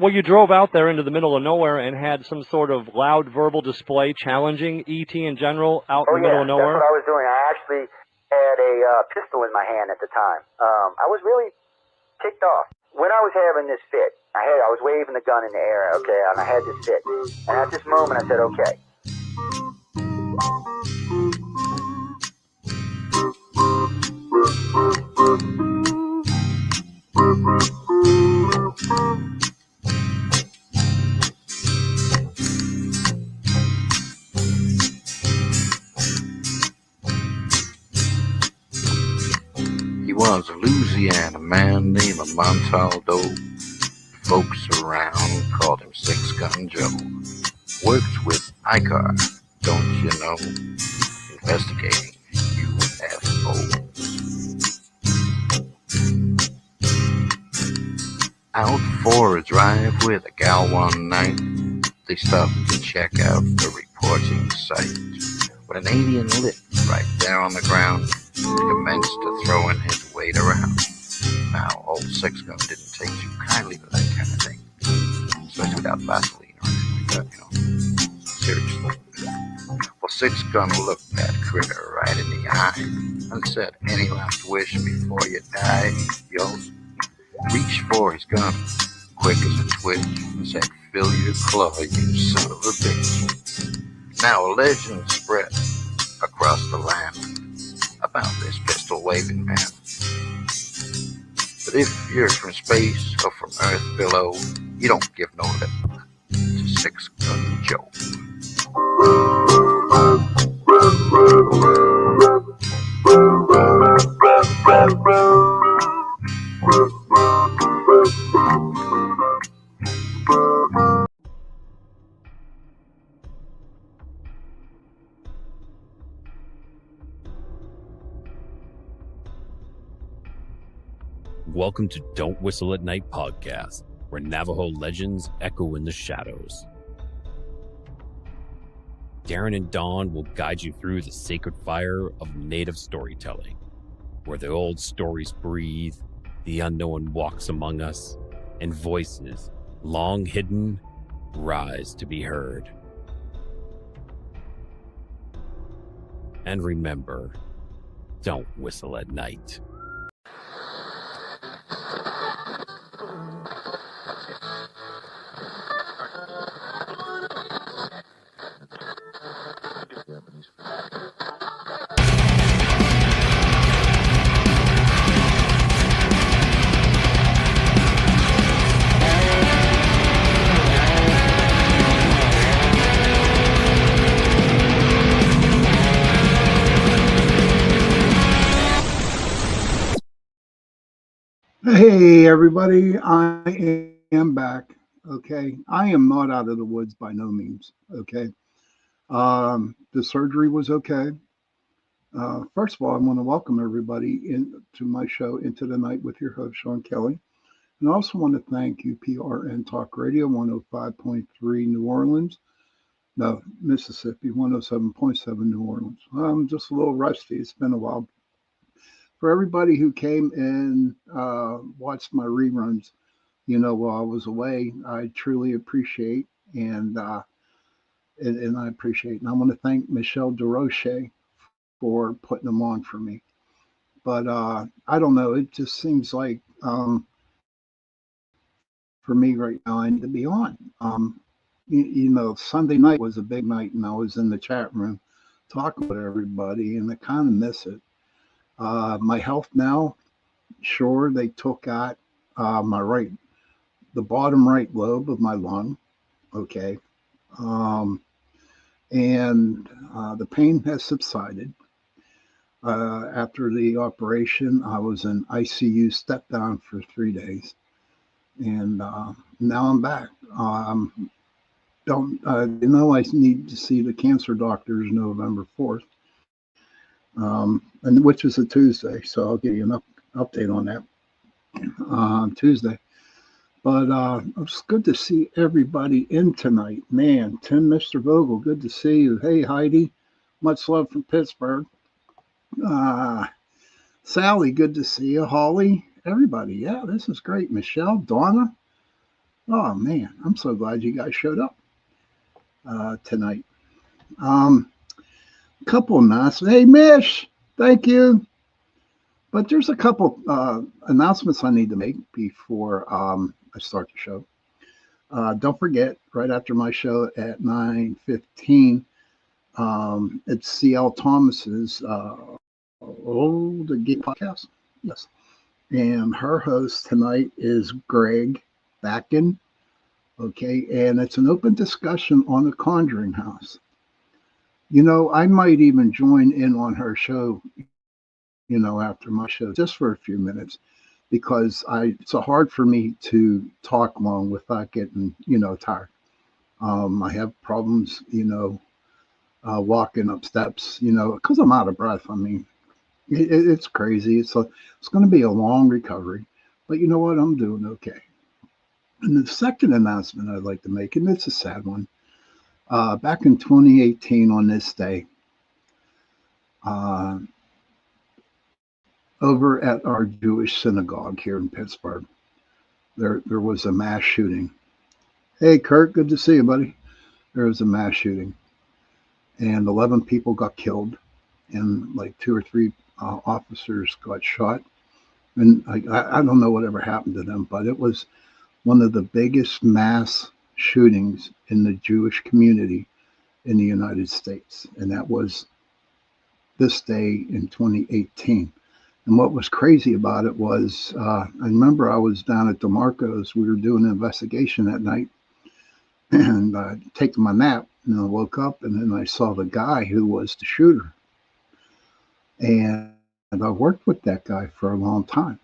Well, you drove out there into the middle of nowhere and had some sort of loud verbal display challenging ET in general out in the middle of nowhere? That's what I was doing. I actually had a pistol in my hand at the time. I was really ticked off. When I was having this fit, I was waving the gun in the air, okay, and I had this fit. And at this moment, I said, okay. He was a Louisiana man named Montaldo. Folks around called him Six Gun Joe. Worked with ICAR, don't you know? Investigating UFOs. Out for a drive with a gal one night, they stopped to check out the reporting site. When an alien lit right there on the ground, he commenced to throwing his weight around. Now, old Six Gun didn't take too kindly to that kind of thing, especially without Vaseline or anything like that, Seriously. Well, Six Gun looked that critter right in the eye and said, "Any last wish before you die?" He reached for his gun, quick as a twitch, and said, "Fill your claw, you son of a bitch." Now a legend spread across the land about this pistol-waving man. But if you're from space or from Earth below, you don't give no lip to Six Gun Joe. Welcome to Don't Whistle at Night podcast, where Navajo legends echo in the shadows. Darren and Dawn will guide you through the sacred fire of native storytelling, where the old stories breathe, the unknown walks among us, and voices, long hidden, rise to be heard. And remember, don't whistle at night. Hey everybody, I am back. Okay, I am not out of the woods by no means. Okay, the surgery was okay. First of all, I want to welcome everybody into my show, Into the Night with your host Sean Kelly, and I also want to thank UPRN Talk Radio 105.3 New Orleans, no Mississippi 107.7 New Orleans. I'm just a little rusty. It's been a while. For everybody who came and watched my reruns, while I was away, I truly appreciate and I appreciate. And I want to thank Michelle DeRoche for putting them on for me. But I don't know. It just seems like for me right now, I need to be on. Sunday night was a big night, and I was in the chat room talking with everybody, and I kind of miss it. My health now, sure, they took out the bottom right lobe of my lung, okay, and the pain has subsided. After the operation, I was in ICU step down for 3 days, and now I'm back. I need to see the cancer doctors November 4th. And which is a Tuesday, so I'll give you an update on that on Tuesday. But it's good to see everybody in tonight. Man, Tim, Mr. Vogel, good to see you. Hey, Heidi, much love from Pittsburgh. Sally, good to see you. Holly, everybody. Yeah, this is great. Michelle, Donna, Oh man, I'm so glad you guys showed up tonight. Um, Couple announcements. Hey, Mish, thank you. But there's a couple announcements I need to make before I start the show. Don't forget, right after my show at 9:15, it's CL Thomas's the Geek Podcast. Yes, and her host tonight is Greg Backen. Okay, and it's an open discussion on the Conjuring House. You know, I might even join in on her show, after my show, just for a few minutes, because it's so hard for me to talk long without getting, tired. I have problems, walking up steps, because I'm out of breath. I mean, it's crazy. It's going to be a long recovery, but you know what? I'm doing okay. And the second announcement I'd like to make, and it's a sad one, back in 2018 on this day, uh, over at our Jewish synagogue here in Pittsburgh, there was a mass shooting. Hey, Kurt, good to see you, buddy. There was a mass shooting, and 11 people got killed, and like two or three officers got shot. And I don't know whatever happened to them, but it was one of the biggest mass shootings in the Jewish community in the United States, and that was this day in 2018. And what was crazy about it was, I remember I was down at DeMarco's. We were doing an investigation that night, and taking my nap. And I woke up, and then I saw the guy who was the shooter. And I worked with that guy for a long time.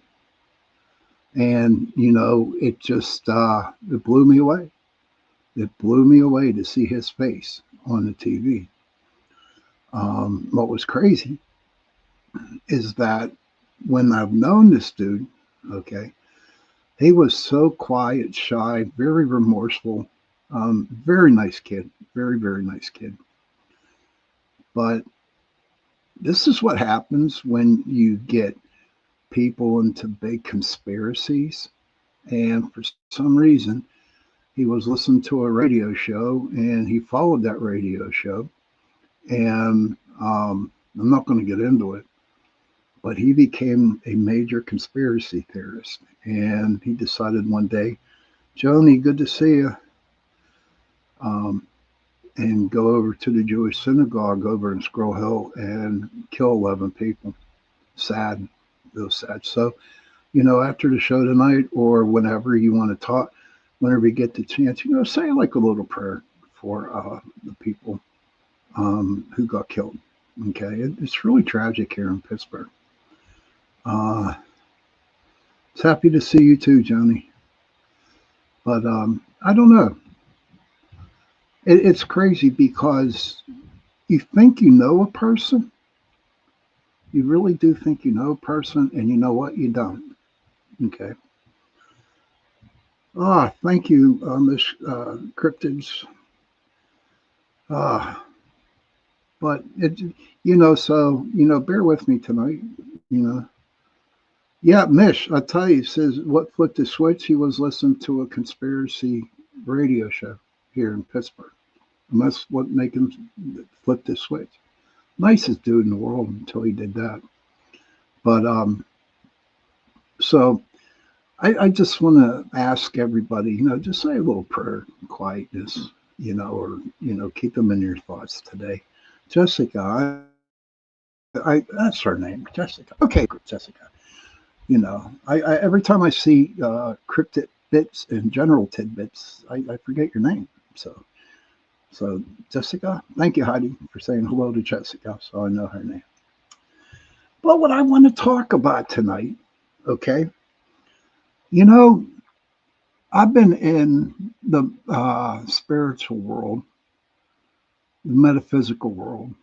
And it just it blew me away. It blew me away to see his face on the TV. What was crazy is that when I've known this dude, okay, he was so quiet, shy, very remorseful, very nice kid, very, very nice kid. But this is what happens when you get people into big conspiracies. And for some reason, he was listening to a radio show and he followed that radio show. And I'm not going to get into it, but he became a major conspiracy theorist. And he decided one day, Joni, good to see you. And go over to the Jewish synagogue over in Scroll Hill and kill 11 people. Sad, real sad. So, after the show tonight or whenever you want to talk, whenever you get the chance, say like a little prayer for the people who got killed. Okay, it's really tragic here in Pittsburgh. It's happy to see you too, Johnny. But I don't know. It's crazy because you think you know a person. You really do think you know a person, and you know what? You don't. Okay. Thank you, Miss Cryptids. But bear with me tonight. Yeah, Mish, I tell you, says what flipped the switch. He was listening to a conspiracy radio show here in Pittsburgh, and that's what made him flip the switch. Nicest dude in the world until he did that. But so I just want to ask everybody, just say a little prayer, quietness, or keep them in your thoughts today. Jessica, I that's her name, Jessica. Okay, Jessica. I every time I see cryptid bits and general tidbits, I forget your name. So Jessica, thank you, Heidi, for saying hello to Jessica, so I know her name. But what I want to talk about tonight, okay? I've been in the spiritual world, the metaphysical world,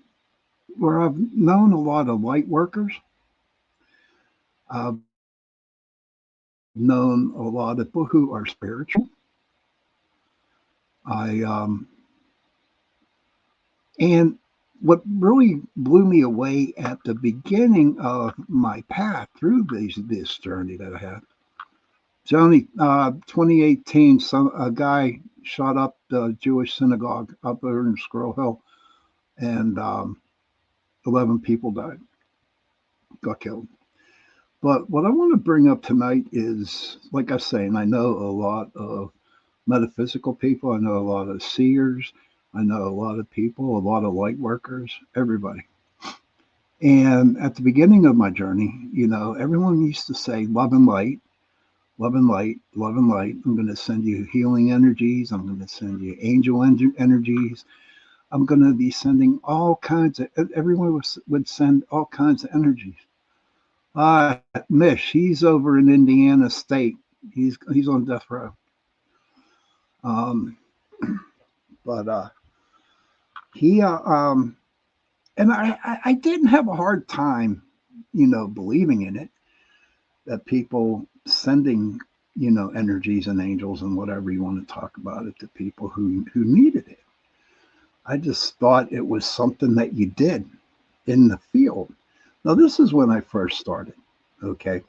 where I've known a lot of light workers. I've known a lot of people who are spiritual. And what really blew me away at the beginning of my path through this journey that I had, Johnny, 2018, a guy shot up the Jewish synagogue up there in Squirrel Hill, and 11 people died, got killed. But what I want to bring up tonight is, like I say, and I know a lot of metaphysical people, I know a lot of seers, I know a lot of people, a lot of light workers, everybody. And at the beginning of my journey, everyone used to say, love and light, love and light, love and light. I'm going to send you healing energies. I'm going to send you angel energies. I'm going to be sending all kinds of, everyone would send all kinds of energies. Mish, he's over in Indiana State. He's on death row. But he, and I didn't have a hard time, believing in it, that people sending, energies and angels and whatever you want to talk about it to people who needed it. I just thought it was something that you did in the field. Now, this is when I first started, okay?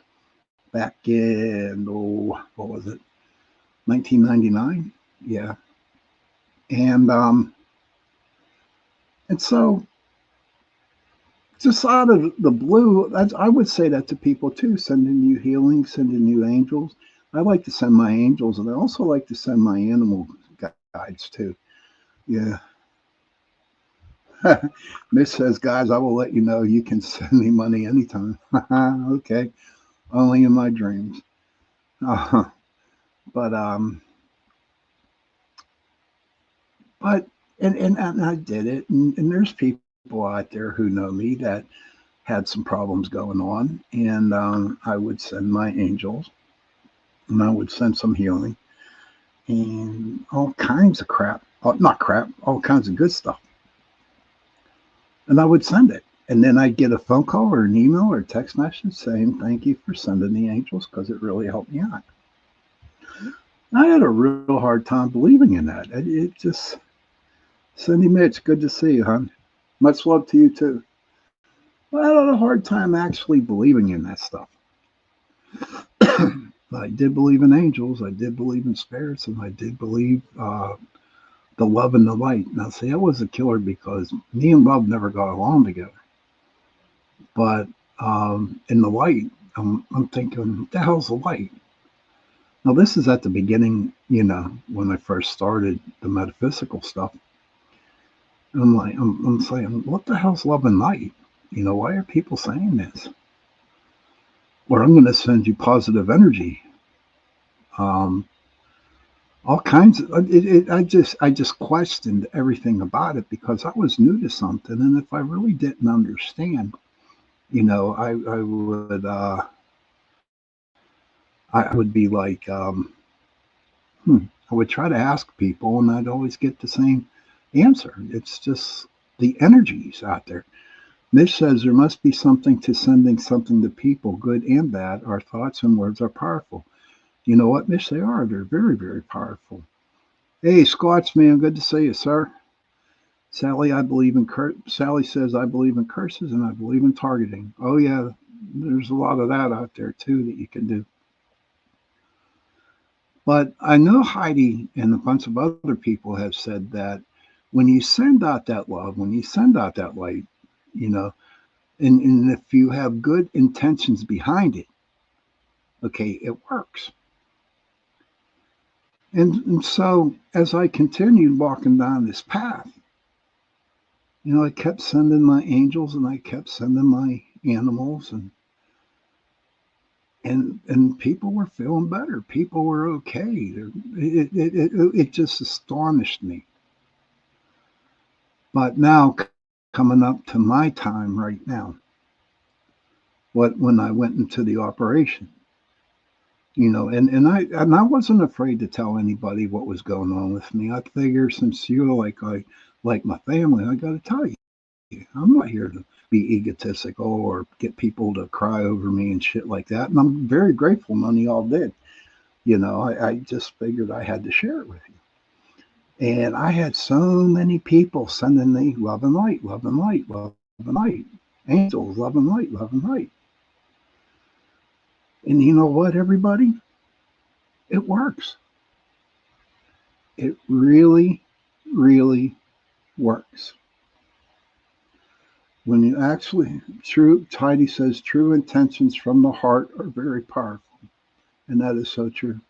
Back in, what was it? 1999? Yeah. And so just out of the blue, I would say that to people too, sending you healing, sending you angels. I like to send my angels, and I also like to send my animal guides too. Yeah. Miss says, guys, I will let you know you can send me money anytime. Okay. Only in my dreams. But I did it, and there's people out there who know me that had some problems going on, and I would send my angels, and I would send some healing, and all kinds of crap, not crap, all kinds of good stuff, and I would send it, and then I'd get a phone call or an email or a text message saying thank you for sending the angels because it really helped me out. I had a real hard time believing in that. It just, Cindy Mitch, good to see you, hon. Much love to you too. Well, I had a hard time actually believing in that stuff. I did believe in angels, I did believe in spirits, and I did believe the love and the light. Now, see, I was a killer because me and love never got along together. But in the light, I'm thinking, what the hell's the light? Now, this is at the beginning, when I first started the metaphysical stuff. I'm saying, what the hell's love and light? Why are people saying this? Or I'm going to send you positive energy. All kinds of, I just questioned everything about it because I was new to something. And if I really didn't understand, I would be like, I would try to ask people and I'd always get the same answer. It's just the energies out there. Mish says there must be something to sending something to people, good and bad. Our thoughts and words are powerful. You know what, Mish? They are. They're very, very powerful. Hey, Scotsman, good to see you, sir. Sally, Sally says I believe in curses and I believe in targeting. Oh yeah, there's a lot of that out there too that you can do. But I know Heidi and a bunch of other people have said that when you send out that love, when you send out that light, and if you have good intentions behind it, okay, it works. And so as I continued walking down this path, I kept sending my angels and I kept sending my animals and people were feeling better. People were okay. It just astonished me. But now, coming up to my time right now, when I went into the operation, and I wasn't afraid to tell anybody what was going on with me. I figure since you're like my family, I got to tell you, I'm not here to be egotistical or get people to cry over me and shit like that. And I'm very grateful none of y'all did. I just figured I had to share it with you. And I had so many people sending me love and light, love and light, love and light, angels, love and light, love and light. And you know what, everybody? It works. It really, really works. When you actually, Heidi says, true intentions from the heart are very powerful. And that is so true.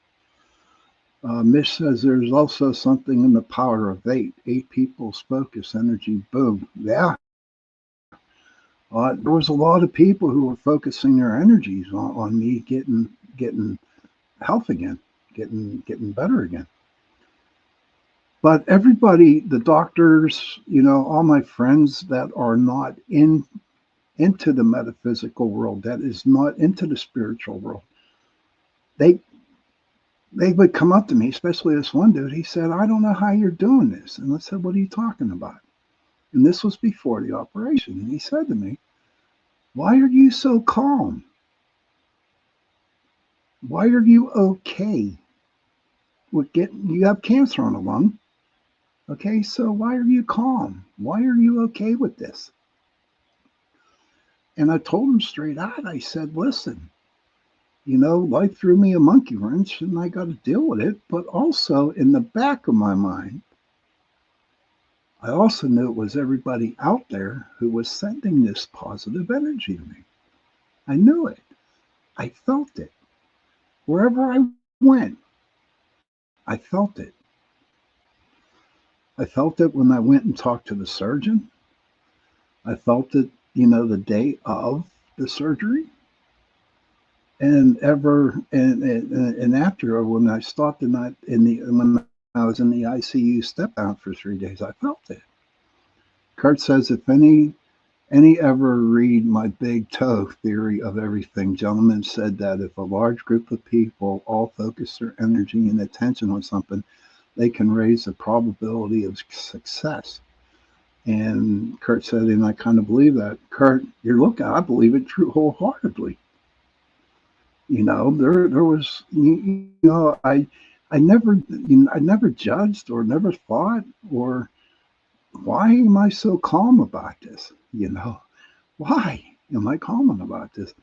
Mish says there's also something in the power of eight. Eight people's focus, energy, boom. Yeah. There was a lot of people who were focusing their energies on me getting health again, getting better again. But everybody, the doctors, all my friends that are not into the metaphysical world, that is not into the spiritual world, they would come up to me, especially this one dude. He said, I don't know how you're doing this. And I said, what are you talking about? And this was before the operation. And he said to me, why are you so calm? Why are you okay with you have cancer on the lung? Okay, so why are you calm? Why are you okay with this? And I told him straight out, I said, listen, life threw me a monkey wrench and I got to deal with it. But also in the back of my mind, I also knew it was everybody out there who was sending this positive energy to me. I knew it. I felt it. Wherever I went, I felt it. I felt it when I went and talked to the surgeon. I felt it, the day of the surgery. And after, when I stopped when I was in the ICU step down for 3 days, I felt it. Kurt says, if any ever read my big toe theory of everything, gentlemen said that if a large group of people all focus their energy and attention on something, they can raise the probability of success. And Kurt said, and I kind of believe that. Kurt, I believe it true wholeheartedly. There was, I never judged or never thought, or why am I so calm about this? Why am I calm about this?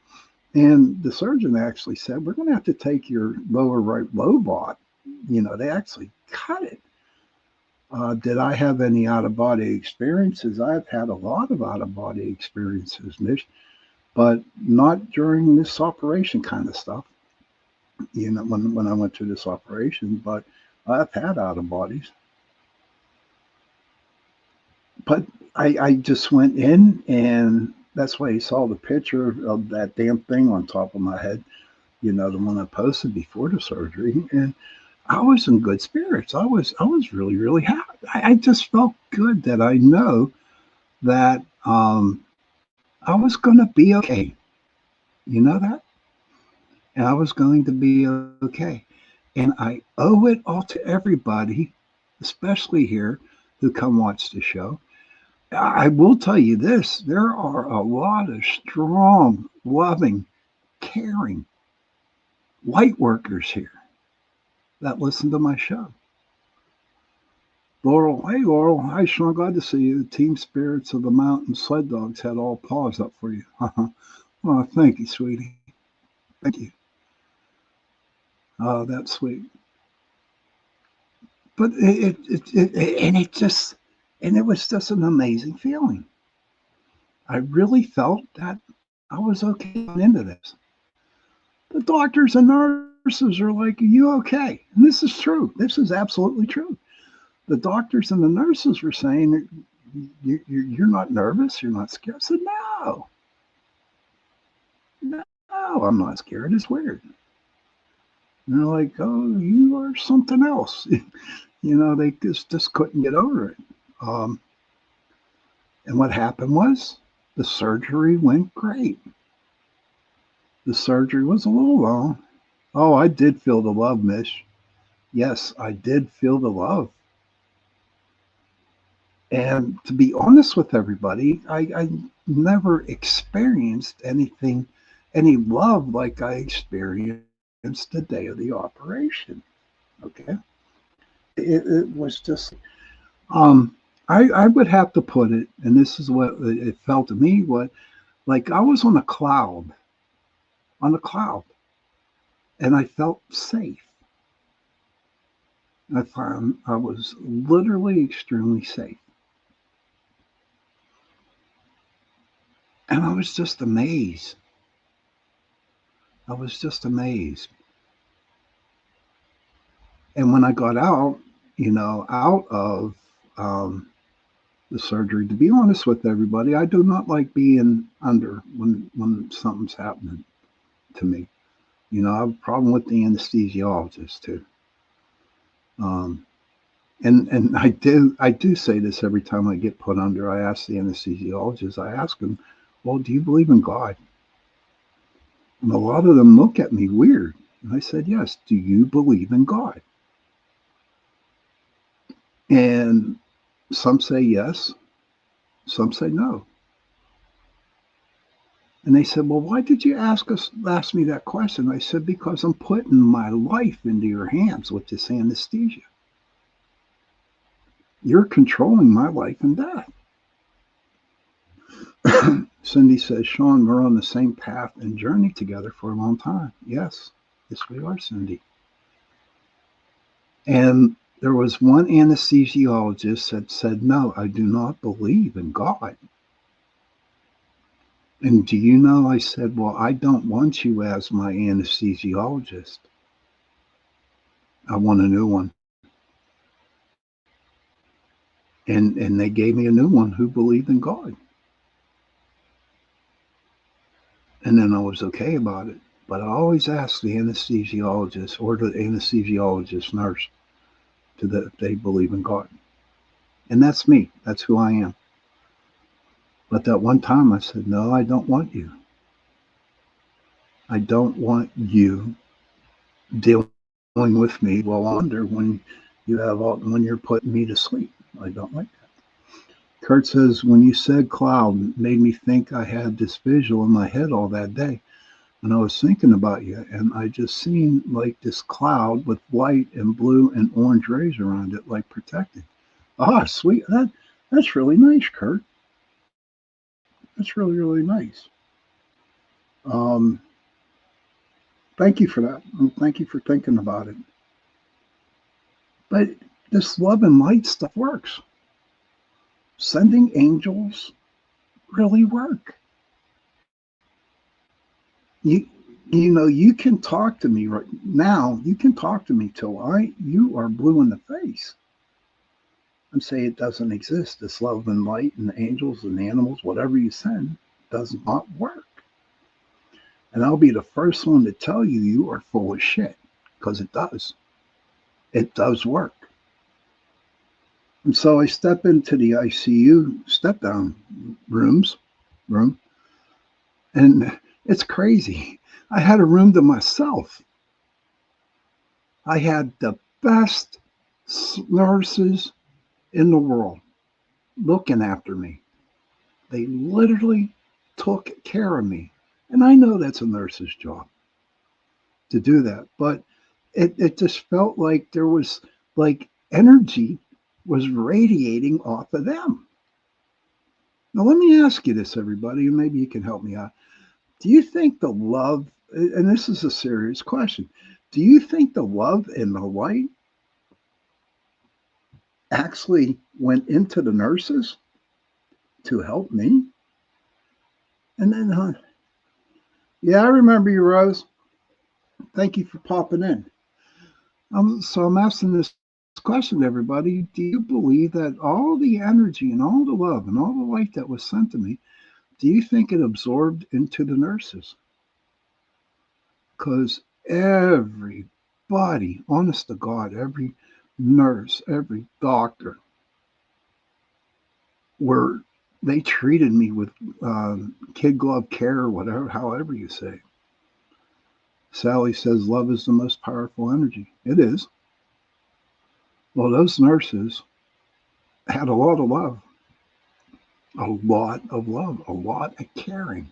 And the surgeon actually said, we're going to have to take your lower right lobot. They actually cut it. Did I have any out-of-body experiences? I've had a lot of out-of-body experiences, Mish, but not during this operation kind of stuff. When I went through this operation, but I've had out-of-bodies. But I just went in, and that's why you saw the picture of that damn thing on top of my head, the one I posted before the surgery. And I was in good spirits. I was really, really happy. I just felt good that I know that I was going to be okay. You know that? And I was going to be okay. And I owe it all to everybody, especially here, who come watch the show. I will tell you this, there are a lot of strong, loving, caring light workers here that listen to my show. Laurel, hey Laurel, hi Sean, glad to see you. The team spirits of the mountain sled dogs had all paws up for you. Oh, thank you, sweetie. Thank you. Oh, that's sweet. But it was just an amazing feeling. I really felt that I was okay into this. The doctors and nurses are like, are you okay? And this is true. This is absolutely true. The doctors and the nurses were saying, you're not nervous? You're not scared? I said, no, I'm not scared. It's weird. And they're like, oh, you are something else. They just couldn't get over it. And what happened was the surgery went great. The surgery was a little long. Oh, I did feel the love, Mish. Yes, I did feel the love. And to be honest with everybody, I never experienced any love like I experienced the day of the operation. Okay. It was just, I would have to put it, and this is what it felt to me, like I was on a cloud, and I felt safe. I found I was literally extremely safe. And I was just amazed. I was just amazed. And when I got out, out of um, the surgery, to be honest with everybody, I do not like being under when something's happening to me. I have a problem with the anesthesiologist too. Um, and I do say this every time I get put under. I ask the anesthesiologist. I ask him, "Well, do you believe in God?" And a lot of them look at me weird. And I said, "Yes. Do you believe in God?" And some say yes, some say no. And they said, "Well, why did you ask me that question?" I said, "Because I'm putting my life into your hands with this anesthesia. You're controlling my life and death." Cindy says, "Sean, we're on the same path and journey together for a long time." Yes, yes, we are, Cindy. And there was one anesthesiologist that said, "No, I do not believe in God." And do you know, I said, "Well, I don't want you as my anesthesiologist. I want a new one." And they gave me a new one who believed in God. And then I was okay about it. But I always ask the anesthesiologist or the anesthesiologist nurse if they believe in God. And that's me. That's who I am. But that one time I said, "No, I don't want you. I don't want you dealing with me while I'm under when you're putting me to sleep. I don't like that." Kurt says, "When you said cloud, it made me think I had this visual in my head all that day. And I was thinking about you, and I just seen like this cloud with white and blue and orange rays around it, like protecting." Ah, sweet. That's really nice, Kurt. That's really, really nice. Um, Thank you for that. And thank you for thinking about it. But this love and light stuff works. Sending angels really work. You you can talk to me right now. You can talk to me till you are blue in the face and say it doesn't exist. This love and light and angels and animals, whatever you send, does not work. And I'll be the first one to tell you you are full of shit, because it does. It does work. And so I step into the ICU step down room, and it's crazy. I had a room to myself. I had the best nurses in the world looking after me. They literally took care of me. And I know that's a nurse's job to do that, but it just felt like there was like energy was radiating off of them. Now, let me ask you this, everybody, and maybe you can help me out. Do you think the love, and this is a serious question, do you think the love and the light actually went into the nurses to help me? And then, yeah, I remember you, Rose. Thank you for popping in. So I'm asking this question to everybody. Do you believe that all the energy and all the love and all the light that was sent to me, do you think it absorbed into the nurses? Because everybody, honest to God, every nurse, every doctor, were they treated me with kid glove care or whatever, however you say. Sally says love is the most powerful energy. It is. Well, those nurses had a lot of love, a lot of caring.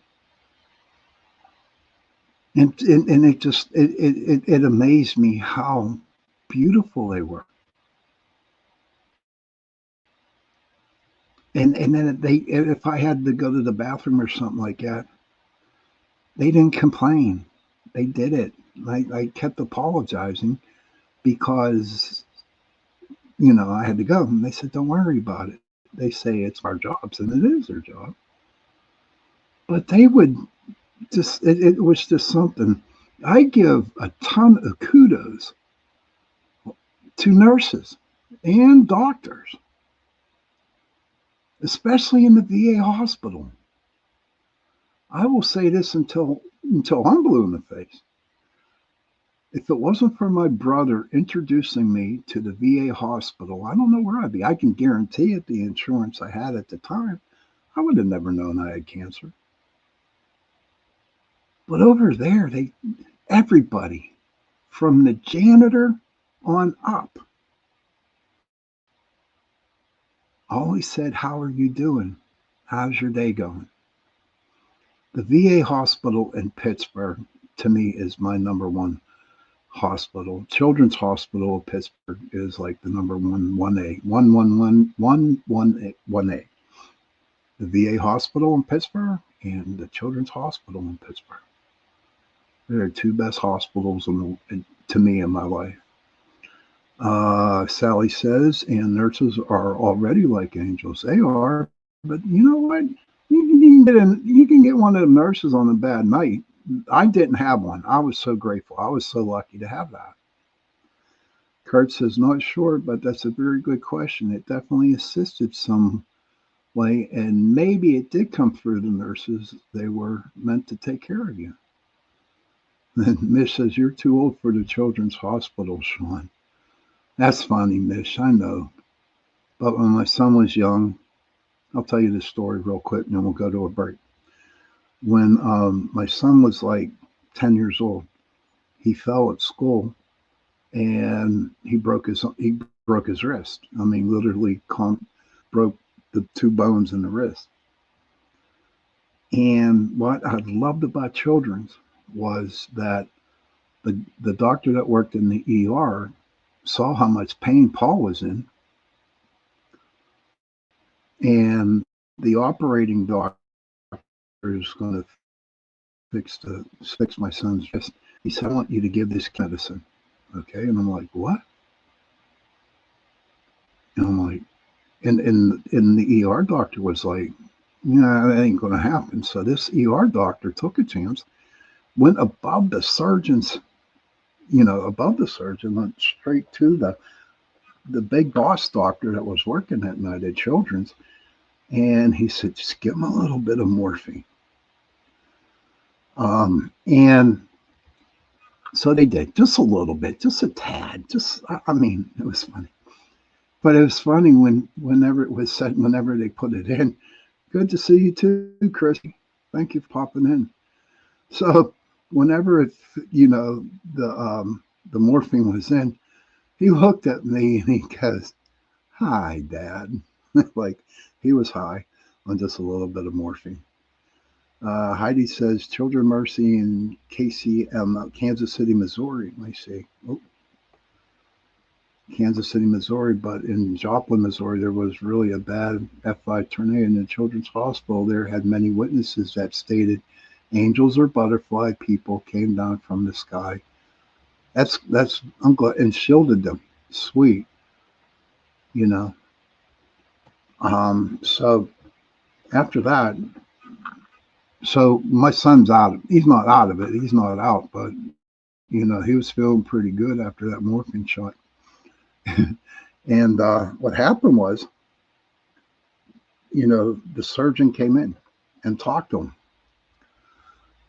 And it amazed me how beautiful they were. And then if I had to go to the bathroom or something like that, they didn't complain. They did it. I kept apologizing because I had to go. And they said, don't worry about it. They say it's our jobs, and it is their job. But they would it was just something. I give a ton of kudos to nurses and doctors, especially in the VA hospital. I will say this until I'm blue in the face. If it wasn't for my brother introducing me to the VA hospital, I don't know where I'd be. I can guarantee it, the insurance I had at the time, I would have never known I had cancer. But over there, everybody, from the janitor on up, always said, how are you doing? How's your day going? The VA hospital in Pittsburgh, to me, is my number one hospital. Children's Hospital of Pittsburgh is like the number 1A, 1A. The VA hospital in Pittsburgh and the Children's Hospital in Pittsburgh. They're the two best hospitals to me in my life. Sally says, and nurses are already like angels. They are, but you know what? You can get one of the nurses on a bad night. I didn't have one. I was so grateful. I was so lucky to have that. Kurt says, not sure, but that's a very good question. It definitely assisted some way, and maybe it did come through the nurses. They were meant to take care of you. And Mish says, you're too old for the Children's Hospital, Sean. That's funny, Mish, I know. But when my son was young, I'll tell you this story real quick, and then we'll go to a break. When my son was like 10 years old, he fell at school, and he broke his wrist. I mean, literally broke the two bones in the wrist. And what I loved about Children's was that the doctor that worked in the ER saw how much pain Paul was in, and the operating doctor is going to fix my son's wrist. He said, I want you to give this medicine. Okay. And I'm like, what? And I'm like, and the ER doctor was like, yeah, that ain't going to happen. So this ER doctor took a chance, went above the surgeon's, went straight to the big boss doctor that was working that night at Children's. And he said, just give him a little bit of morphine. And so they did, just a little bit, just a tad, I mean, it was funny. But it was funny whenever it was said, whenever they put it in. Good to see you too, Chrissy. Thank you for popping in. So whenever the morphine was in, he looked at me and he goes, hi, Dad. Like he was high on just a little bit of morphine. Heidi says Children Mercy in Kansas City, Missouri. Let me see. Oh, Kansas City, Missouri, but in Joplin, Missouri, there was really a bad F5 tornado in the Children's Hospital. There had many witnesses that stated angels or butterfly people came down from the sky. I'm glad, and shielded them. Sweet, So after that, so my son's out. He's not out of it. He's not out, but he was feeling pretty good after that morphine shot. And what happened was, the surgeon came in and talked to him.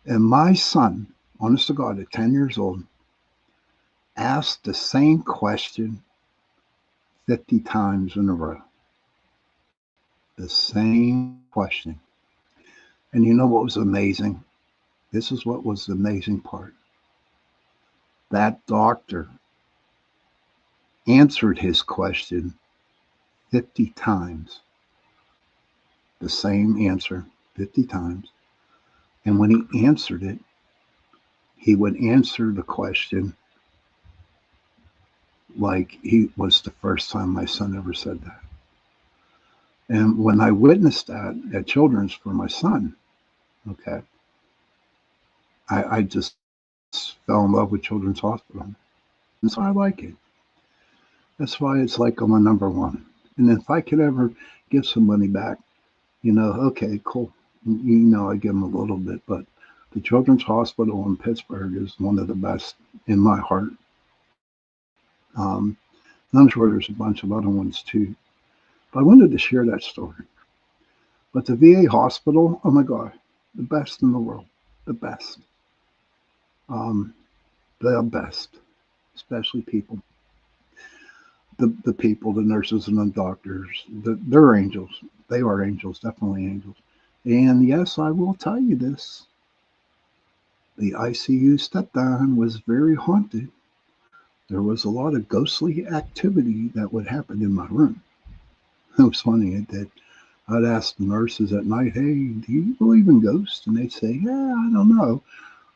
And my son, honest to God, at 10 years old, asked the same question 50 times in a row. The same question. And you know what was amazing? This is what was the amazing part. That doctor answered his question 50 times. The same answer 50 times. And when he answered it, he would answer the question like he was the first time my son ever said that. And when I witnessed that at Children's for my son, okay, I just fell in love with Children's Hospital. And so I like it. That's why it's like I'm a number one. And if I could ever give some money back, okay, cool. I give them a little bit, but the Children's Hospital in Pittsburgh is one of the best in my heart. Um, and I'm sure there's a bunch of other ones too. But I wanted to share that story. But the VA hospital, oh my God, the best in the world, the best, um, the best, especially people. The people, the nurses and the doctors, they're angels. They are angels, definitely angels. And yes, I will tell you this. The ICU step down was very haunted. There was a lot of ghostly activity that would happen in my room. It was funny. It did. I'd ask the nurses at night, hey, do you believe in ghosts? And they'd say, yeah, I don't know.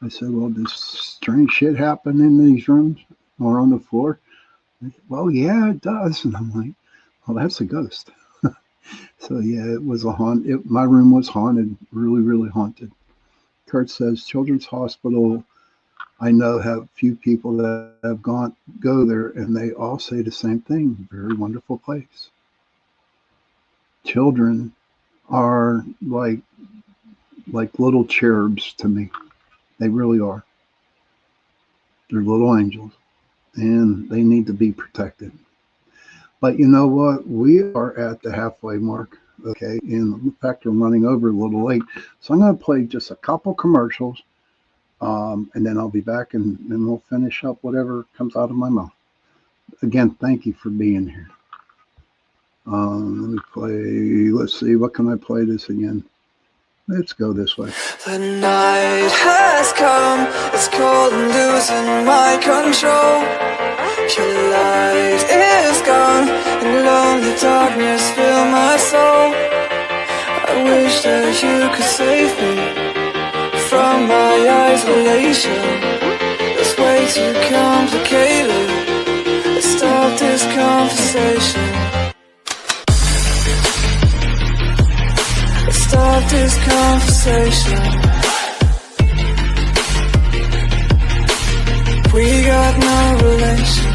I said, well, does strange shit happen in these rooms or on the floor? Well, yeah, it does. And I'm like, well, that's a ghost. So yeah, it was a haunt. My room was haunted, really, really haunted. Kurt says Children's Hospital. I know have few people that have go there, and they all say the same thing. Very wonderful place. Children are like little cherubs to me. They really are. They're little angels, and they need to be protected. But you know what? We are at the halfway mark, okay? And in fact, I'm running over a little late. So I'm going to play just a couple commercials, and then I'll be back, and then we'll finish up whatever comes out of my mouth. Again, thank you for being here. Let me play, let's see, what can I play this again? Let's go this way. The night has come, it's cold and losing my control. Your light is gone, and lonely darkness fill my soul. I wish that you could save me from my isolation. It's way too complicated. Let's stop this conversation. Let's stop this conversation. We got no relation.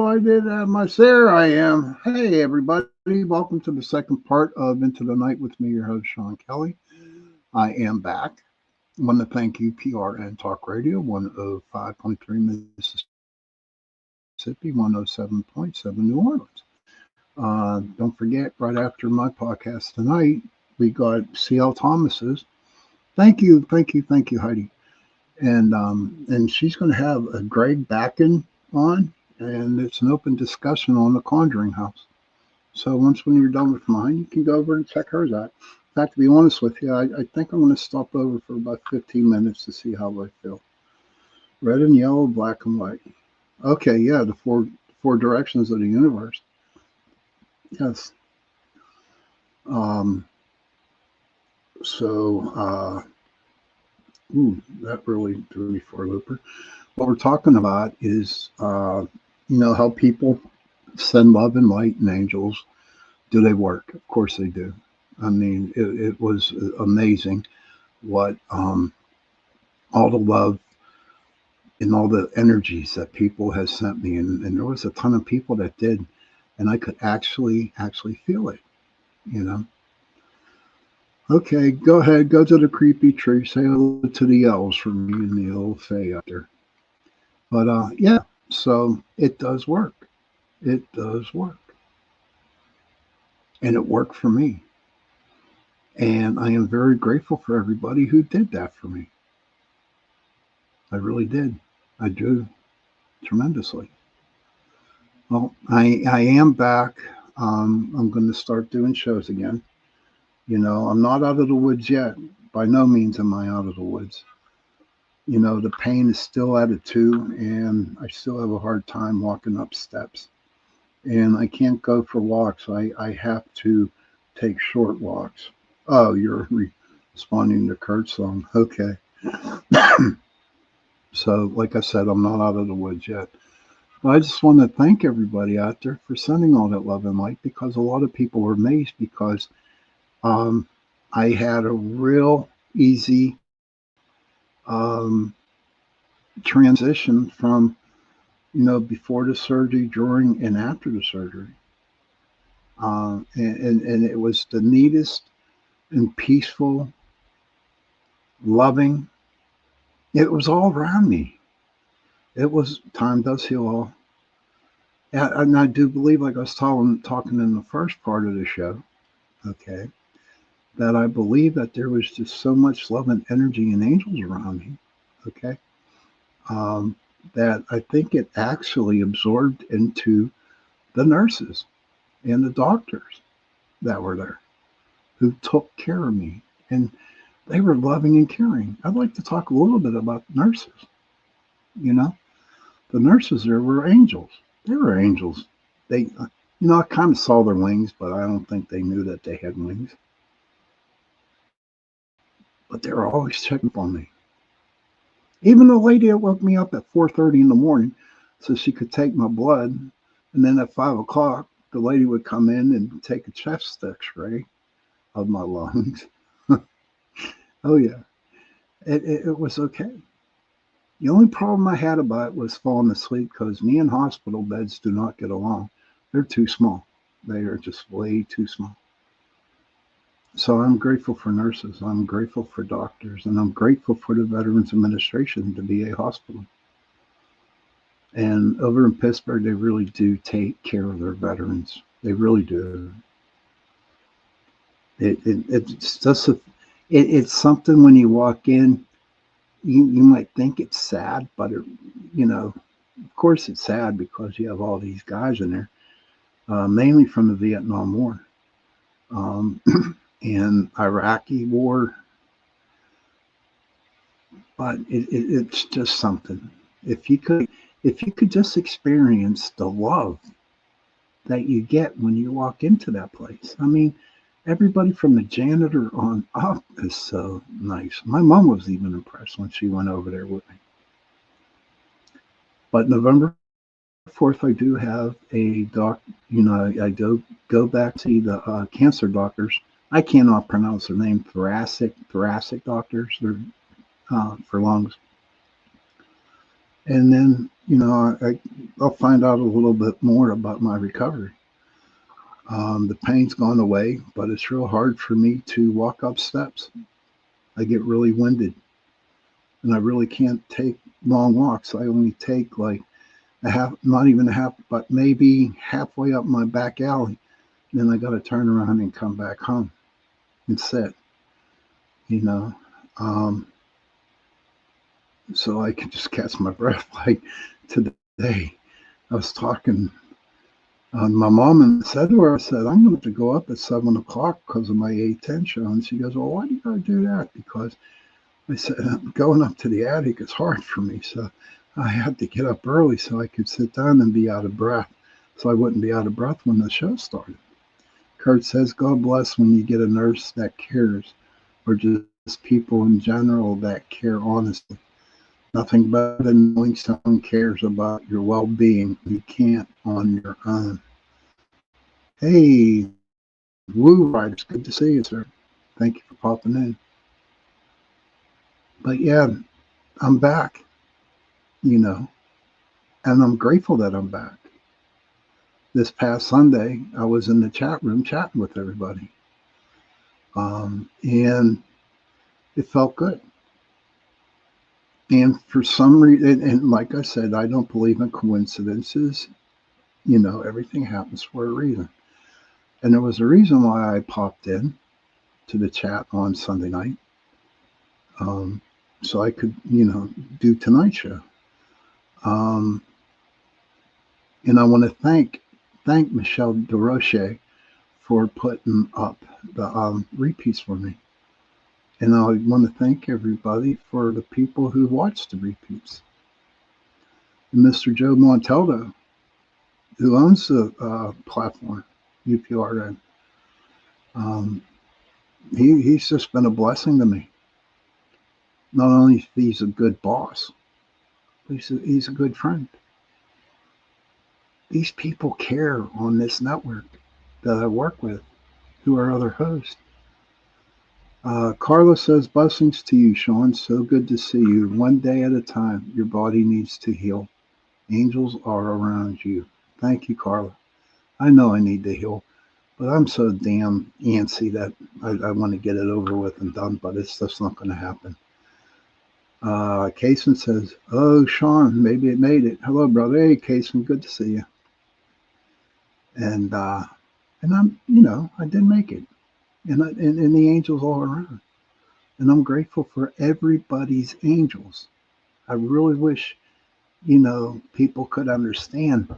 I did there I am. Hey everybody, welcome to the second part of Into the Night with me, your host Sean Kelly. I am back. I want to thank you, PRN Talk Radio, 105.3 Mississippi, 107.7 New Orleans. Don't forget, right after my podcast tonight, we got C.L. Thomas's. Thank you, Heidi. And she's going to have a Greg Backen on. And it's an open discussion on the Conjuring House. So when you're done with mine, you can go over and check hers out. In fact, to be honest with you, I think I'm going to stop over for about 15 minutes to see how I feel. Red and yellow, black and white. Okay, yeah, the four directions of the universe. Yes. Um, so, that really threw me for a looper. What we're talking about is, how people send love and light and angels. Do they work? Of course they do. I mean, it was amazing what all the love and all the energies that people have sent me, and there was a ton of people that did, and I could actually feel it. You know. Okay, go ahead, go to the creepy tree, say hello to the elves for me and the old fae out there. But yeah, so it does work. It does work, and it worked for me. And I am very grateful for everybody who did that for me. I really did. I do tremendously. Well, I am back. I'm going to start doing shows again. I'm not out of the woods yet. By no means am I out of the woods. The pain is still at it too, and I still have a hard time walking up steps. And I can't go for walks. I have to take short walks. Oh, you're responding to Kurt's song. Okay. So, like I said, I'm not out of the woods yet. But I just want to thank everybody out there for sending all that love and light, because a lot of people were amazed because I had a real easy transition from, before the surgery, during, and after the surgery. And it was the neatest and peaceful, loving. It was all around me. It was time does heal all. And I do believe, like I was talking in the first part of the show, okay, that I believe that there was just so much love and energy and angels around me, okay, that I think it actually absorbed into the nurses and the doctors that were there who took care of me. And they were loving and caring. I'd like to talk a little bit about nurses. The nurses there were angels. They were angels. They, I kind of saw their wings, but I don't think they knew that they had wings. But they were always checking on me. Even the lady that woke me up at 4:30 in the morning so she could take my blood, and then at 5 o'clock, the lady would come in and take a chest X-ray of my lungs. Oh yeah, it was okay. The only problem I had about it was falling asleep, because me and hospital beds do not get along. They're too small. They are just way too small. So I'm grateful for nurses. I'm grateful for doctors, and I'm grateful for the Veterans Administration, the VA hospital. And over in Pittsburgh, they really do take care of their veterans. They really do. It's just it's something when you walk in. You might think it's sad, but of course it's sad because you have all these guys in there, mainly from the Vietnam War, and Iraqi war. But it's just something. If you could just experience the love that you get when you walk into that place. I mean, everybody from the janitor on up is so nice. My mom was even impressed when she went over there with me. But November 4th, I do have a doc. I do go back to see the cancer doctors. I cannot pronounce their name. Thoracic doctors. They're for lungs. And then I'll find out a little bit more about my recovery. The pain's gone away, but it's real hard for me to walk up steps. I get really winded, and I really can't take long walks. I only take like not even a half, but maybe halfway up my back alley. And then I got to turn around and come back home and sit, so I can just catch my breath. Like today, I was talking. My mom and said to her, I said, I'm going to have to go up at 7 o'clock because of my 8:10 show. And she goes, well, why do you got to do that? Because I said, going up to the attic is hard for me. So I had to get up early so I could sit down and be out of breath, so I wouldn't be out of breath when the show started. Kurt says, God bless when you get a nurse that cares, or just people in general that care honestly. Nothing better than knowing someone cares about your well being. You can't on your own. Hey, Woo Riders, good to see you, sir. Thank you for popping in. But yeah, I'm back, you know, and I'm grateful that I'm back. This past Sunday, I was in the chat room chatting with everybody. And it felt good. And for some reason, and like I said, I don't believe in coincidences. You know, everything happens for a reason. And there was a reason why I popped in to the chat on Sunday night. So I could, you know, do tonight's show. And I want to thank Michelle DeRoche for putting up the repeats for me. And I want to thank everybody for the people who watched the repeats. And Mr. Joe Montaldo, who owns the platform, UPRN, he's just been a blessing to me. Not only he's a good boss, but he's a good friend. These people care on this network that I work with, who are other hosts. Carla says, blessings to you, Sean. So good to see you. One day at a time, your body needs to heal. Angels are around you. Thank you, Carla. I know I need to heal, but I'm so damn antsy that I want to get it over with and done, but it's just not going to happen. Kason says, oh, Sean, maybe it made it. Hello, brother. Hey, Kason, good to see you. And I'm, you know, I did make it. And the angels all around. And I'm grateful for everybody's angels. I really wish, you know, people could understand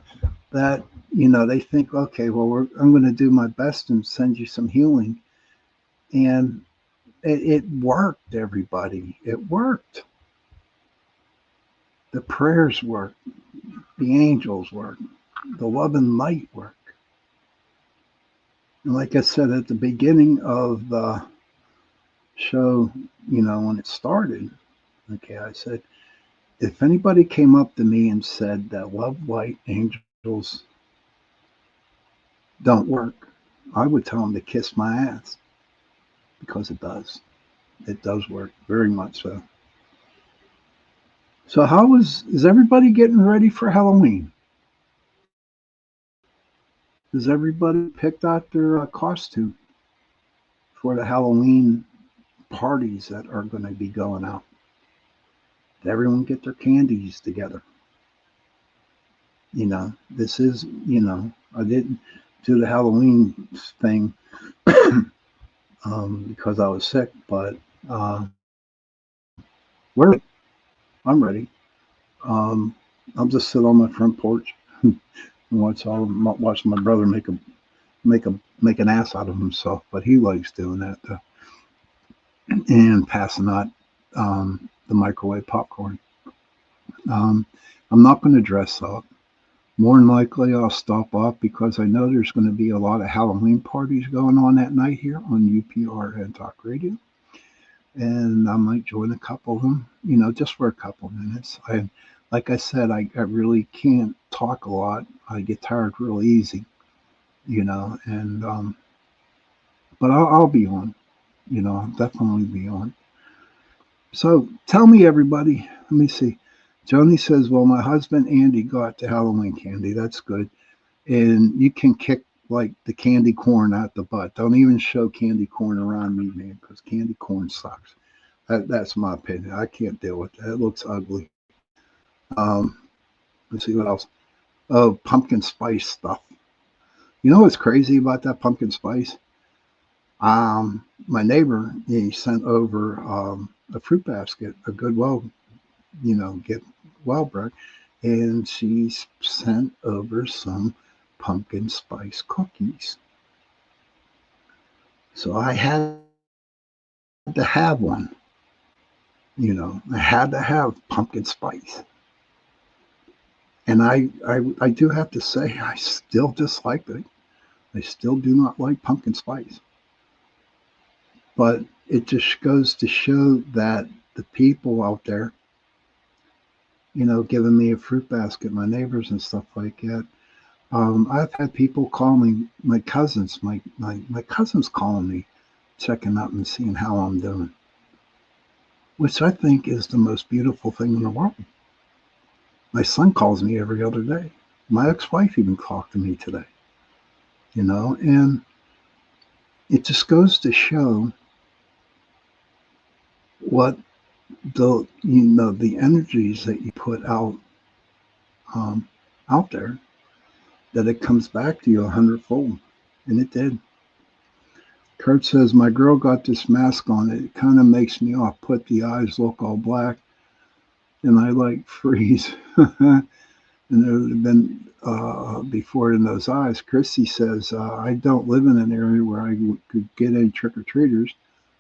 that, you know, they think, okay, well, I'm going to do my best and send you some healing. And it worked, everybody. It worked. The prayers worked. The angels worked. The love and light worked. And like I said at the beginning of the show, you know, when it started, okay, I said, if anybody came up to me and said that love, light, angels don't work, I would tell them to kiss my ass, because it does. It does work, very much so. So is everybody getting ready for Halloween? Has everybody picked out their costume for the Halloween parties that are going to be going out? Did everyone get their candies together? You know, this is, you know, I didn't do the Halloween thing because I was sick, but I'm ready. I'll just sit on my front porch and watch my brother make an ass out of himself, but he likes doing that though. And passing out the microwave popcorn. I'm not going to dress up. More than likely, I'll stop off because I know there's going to be a lot of Halloween parties going on that night here on UPRN Talk Radio. And I might join a couple of them, you know, just for a couple of minutes. Like I said, I really can't talk a lot. I get tired real easy, you know, and but I'll be on, you know, I'll definitely be on. So tell me, everybody, let me see. Joni says, well, my husband Andy got the Halloween candy. That's good. And you can kick like the candy corn out the butt. Don't even show candy corn around me, man, because candy corn sucks. That's my opinion. I can't deal with that. It looks ugly. Let's see what else. Oh, pumpkin spice stuff. You know what's crazy about that pumpkin spice? My neighbor, he sent over a fruit basket, a Goodwill, you know, get well bred, and she sent over some pumpkin spice cookies. So I had to have one. You know, I had to have pumpkin spice. And I do have to say, I still dislike it. I still do not like pumpkin spice. But it just goes to show that the people out there, giving me a fruit basket, my neighbors and stuff like that. I've had people call me, my cousins calling me, checking up and seeing how I'm doing, which I think is the most beautiful thing in the world. My son calls me every other day. My ex-wife even talked to me today, and it just goes to show what the energies that you put out there, that it comes back to you 100-fold, and it did. Kurt says, my girl got this mask on. It kind of makes me off put. The eyes look all black, and I like freeze. And there would have been before in those eyes. Christy says, I don't live in an area where I could get any trick-or-treaters,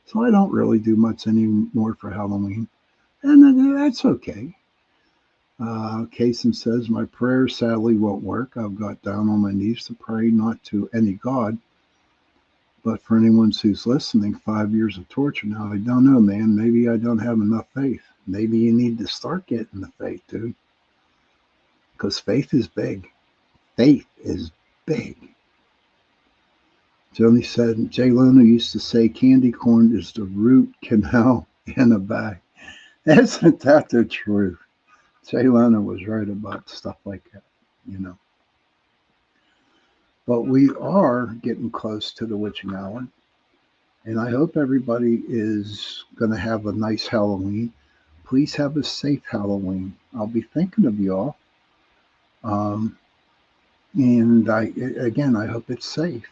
so I don't really do much anymore for Halloween. And that's okay. Kason says, my prayer sadly won't work. I've got down on my knees to pray, not to any God, but for anyone who's listening, 5 years of torture. Now, I don't know, man. Maybe I don't have enough faith. Maybe you need to start getting the faith, dude. Because faith is big. Faith is big. Joni said, Jay Leno used to say candy corn is the root canal in a bag. Isn't that the truth? Jay Leno was right about stuff like that, But we are getting close to the witching hour. And I hope everybody is going to have a nice Halloween. Please have a safe Halloween. I'll be thinking of y'all. And I hope it's safe.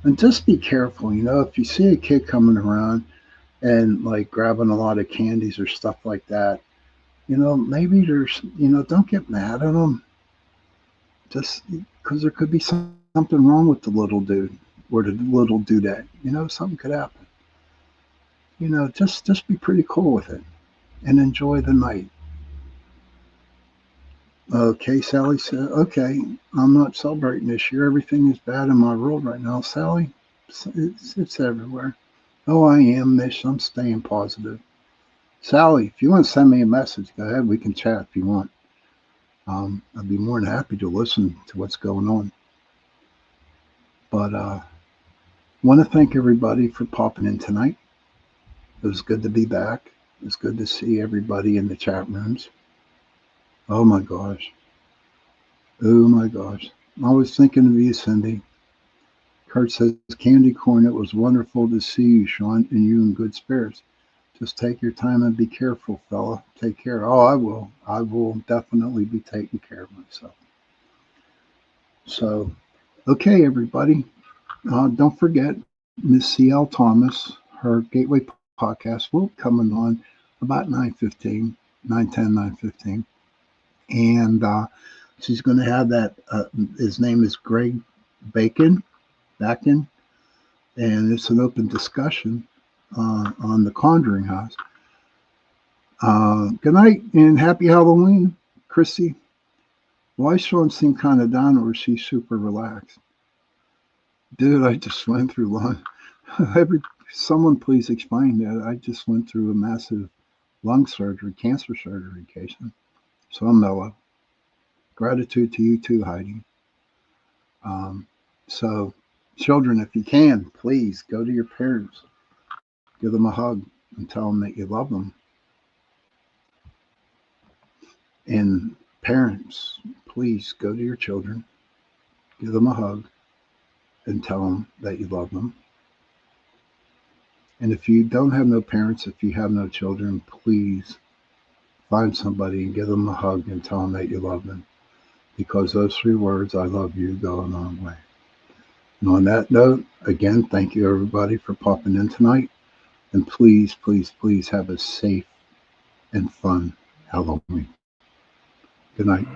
And just be careful, if you see a kid coming around and like grabbing a lot of candies or stuff like that, maybe there's, don't get mad at them. Just because there could be something wrong with the little dude or the little dudette. Something could happen. Just be pretty cool with it and enjoy the night. Okay, Sally said, okay, I'm not celebrating this year. Everything is bad in my world right now. Sally, it's everywhere. Oh, I am, Mish. I'm staying positive. Sally, if you want to send me a message, go ahead. We can chat if you want. I'd be more than happy to listen to what's going on. But want to thank everybody for popping in tonight. It was good to be back. It was good to see everybody in the chat rooms. Oh my gosh. Oh my gosh. I was thinking of you, Cindy. Kurt says, candy corn, it was wonderful to see you, Sean, and you in good spirits. Just take your time and be careful, fella. Take care. Oh, I will. I will definitely be taking care of myself. So, okay, everybody. Don't forget, Miss C.L. Thomas, her Gateway podcast will be coming on about 9:15, 9:10, 9:15. And she's going to have that. His name is Greg Bacon, and it's an open discussion on the Conjuring House. Good night and happy Halloween, Chrissy. Why Sean seemed kind of down, or is she super relaxed? Dude, I just went through lung. Someone please explain that. I just went through a massive lung surgery, cancer surgery, Jason. So I'm mellow. Gratitude to you too, Heidi. So, children, if you can, please go to your parents. Give them a hug and tell them that you love them. And parents, please go to your children. Give them a hug and tell them that you love them. And if you don't have no parents, if you have no children, please find somebody and give them a hug and tell them that you love them. Because those 3 words, I love you, go a long way. And on that note, again, thank you everybody for popping in tonight. And please, please, please have a safe and fun Halloween. Good night.